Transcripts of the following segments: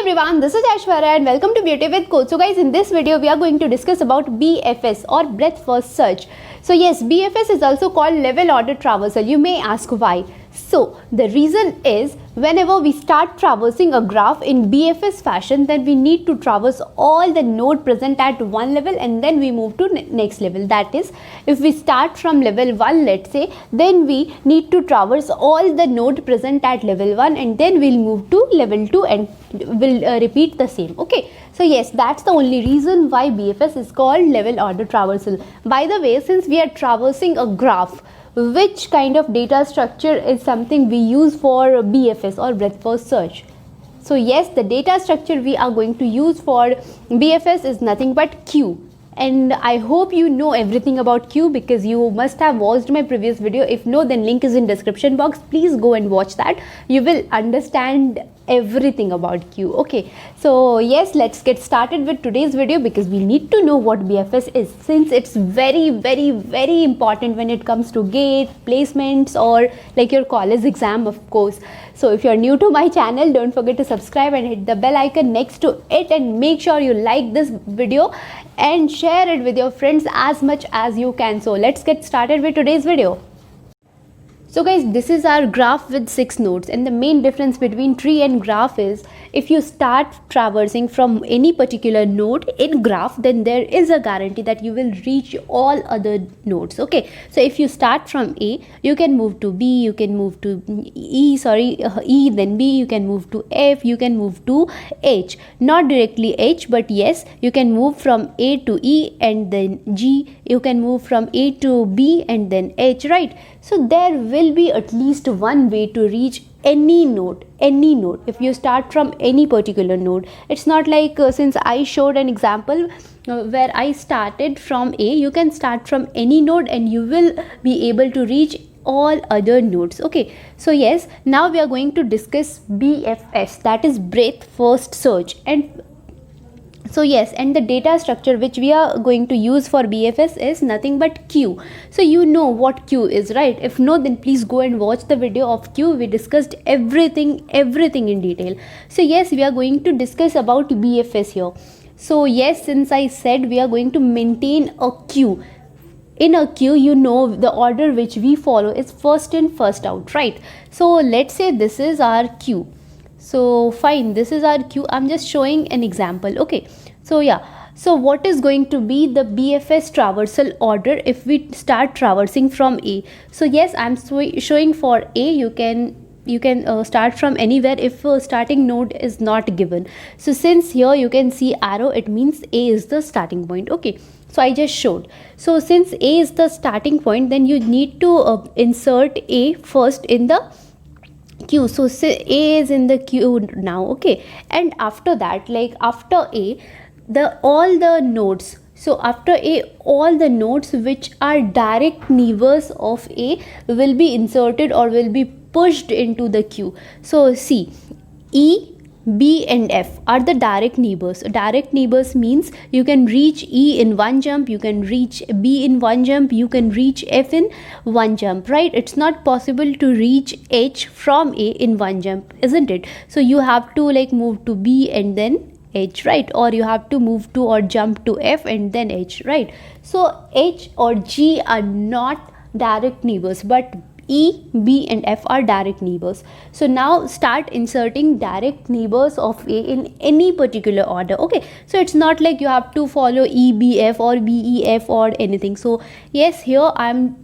everyone, this is Aishwarya and welcome to Beauty with Coach. So guys, in this video we are going to discuss about BFS or breadth first search. So yes, BFS is also called level order traversal. You may ask why. So the reason is whenever we start traversing a graph in BFS fashion, then we need to traverse all the node present at one level and then we move to next level. That is, if we start from level 1, let's say, then we need to traverse all the node present at level 1 and then we'll move to level 2 and will repeat the same. Okay, so yes, that's the only reason why BFS is called level order traversal. By the way, since we are traversing a graph, which kind of data structure is something we use for BFS or breadth first search? So yes, the data structure we are going to use for BFS is nothing but Q. And I hope you know everything about Q because you must have watched my previous video. If no, then link is in description box. Please go and watch that. You will understand everything about Q. Okay, so yes, let's get started with today's video because we need to know what BFS is, since it's very important when it comes to GATE, placements, or like your college exam, of course. So if you're new to my channel, don't forget to subscribe and hit the bell icon next to it, and make sure you like this video and share it with your friends as much as you can. So let's get started with today's video. So guys, this is our graph with 6 nodes, and the main difference between tree and graph is if you start traversing from any particular node in graph, then there is a guarantee that you will reach all other nodes. Okay, so if you start from A, you can move to B, you can move to E, then B, you can move to F, you can move to H. Not directly H, but yes, you can move from A to E and then G, you can move from A to B and then H, right? So there will be at least one way to reach any node. If you start from any particular node, it's not like since I showed an example where I started from A, you can start from any node and you will be able to reach all other nodes. Okay, so yes, now we are going to discuss BFS, that is breadth first search. And so yes, and the data structure which we are going to use for BFS is nothing but Q. So you know what Q is, right? If no, then please go and watch the video of Q. We discussed everything in detail. So yes, we are going to discuss about BFS here. So yes, since I said we are going to maintain a Q. In a queue, you know the order which we follow is first in, first out, right? So let's say this is our queue. So fine, this is our queue. I'm just showing an example. Okay, so yeah, so what is going to be the BFS traversal order if we start traversing from A? So yes, I'm showing for A. You can start from anywhere if a starting node is not given. So since here you can see arrow, it means A is the starting point. Okay, so I just showed. So since A is the starting point, then you need to insert A first in the queue. So say A is in the queue now. Okay, and after that, like after A, all the nodes, so after A, all the nodes which are direct neighbors of A will be inserted or will be pushed into the queue. So see, E, B and F are the direct neighbors. Direct neighbors means you can reach E in one jump, you can reach B in one jump, you can reach F in one jump, right? It's not possible to reach H from A in one jump, isn't it? So you have to like move to B and then H, right? Or you have to move to or jump to F and then H, right? So H or G are not direct neighbors, but E, B and F are direct neighbors. So now start inserting direct neighbors of A in any particular order. Okay, so it's not like you have to follow E, B, F or B, E, F or anything. So yes, here I'm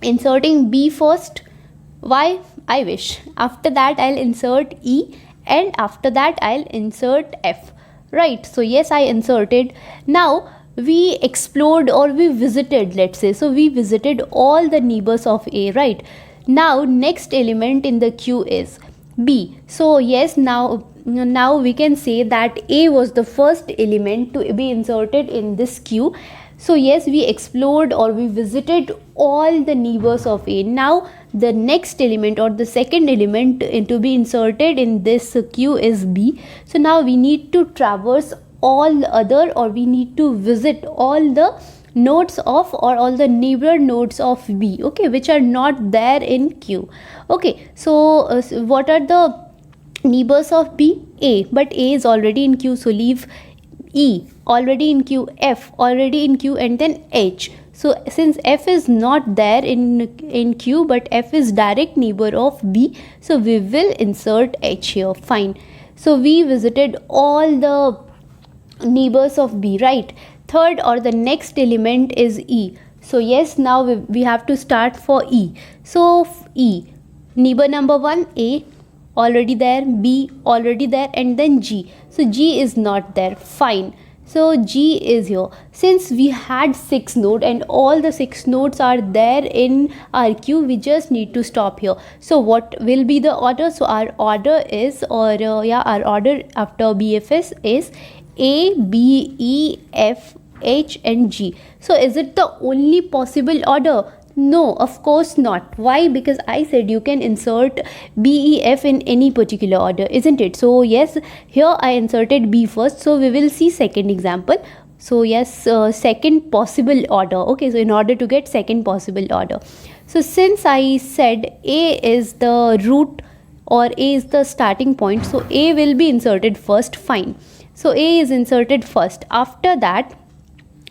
inserting B first. Why? I wish. After that I'll insert E, and after that I'll insert F, right? So yes, I inserted. Now we explored or we visited, let's say, so we visited all the neighbors of A, right? Now next element in the queue is B. So yes, now we can say that A was the first element to be inserted in this queue. So yes, we explored or we visited all the neighbors of A. Now the next element or the second element to be inserted in this queue is B. So now we need to traverse all other, or we need to visit all the nodes of or all the neighbor nodes of B, okay, which are not there in Q. Okay, so what are the neighbors of B, A, but A is already in Q, so leave E, already in Q, F, already in Q, and then H. So since F is not there in Q, but F is direct neighbor of B, so we will insert H here. Fine. So we visited all the neighbors of B, right? Third or the next element is E. So yes, now we have to start for E. So E, neighbor number 1, A, already there, B, already there, and then G. So G is not there. Fine. So G is here. Since we had 6 nodes and all the 6 nodes are there in our queue, we just need to stop here. So what will be the order? So our order is, our order after BFS is A, B, E, F, H, and G. So is it the only possible order? No, of course not. Why? Because I said you can insert B, E, F in any particular order, isn't it? So yes, here I inserted B first. So we will see second example. So yes, second possible order. Okay, so in order to get second possible order. So since I said A is the root or A is the starting point, so A will be inserted first. Fine. So A is inserted first. After that,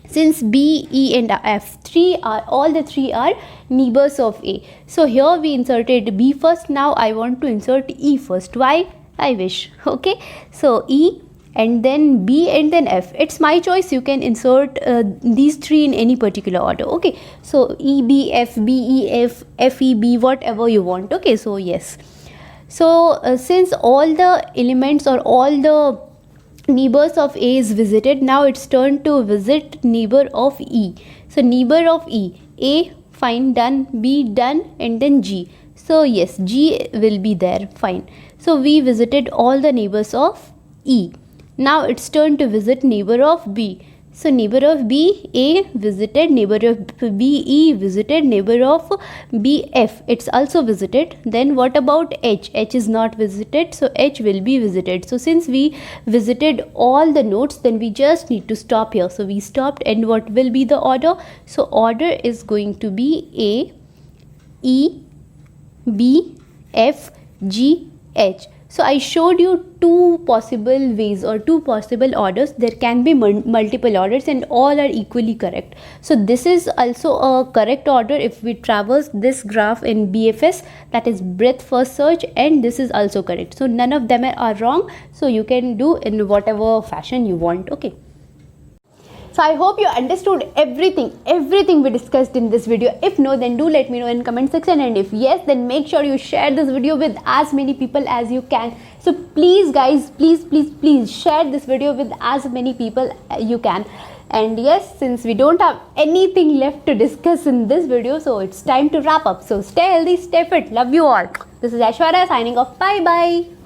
since B, E, and F, all the three are neighbors of A. So here we inserted B first. Now I want to insert E first. Why? I wish. Okay. So E, and then B, and then F. It's my choice. You can insert these 3 in any particular order. Okay. So E, B, F, B, E, F, F, E, B, whatever you want. Okay. So yes. So since all the elements or all the neighbors of A is visited, now it's turn to visit neighbor of E. So neighbor of E, A, fine, done, B, done, and then G. So yes, G will be there. Fine. So we visited all the neighbors of E. Now it's turn to visit neighbor of B. So neighbor of B, A visited, neighbor of B, E visited, neighbor of B, F, it's also visited. Then what about H? H is not visited, so H will be visited. So since we visited all the nodes, then we just need to stop here. So we stopped, and what will be the order? So order is going to be A, E, B, F, G, H. So I showed you 2 possible ways or 2 possible orders. There can be multiple orders and all are equally correct. So this is also a correct order if we traverse this graph in BFS, that is breadth first search, and this is also correct. So none of them are wrong. So you can do in whatever fashion you want. Okay. So I hope you understood everything we discussed in this video. If no, then do let me know in comment section, and if yes, then make sure you share this video with as many people as you can. So please guys, please share this video with as many people you can. And yes, since we don't have anything left to discuss in this video, so it's time to wrap up. So stay healthy, stay fit, love you all. This is Aishwarya signing off. Bye bye.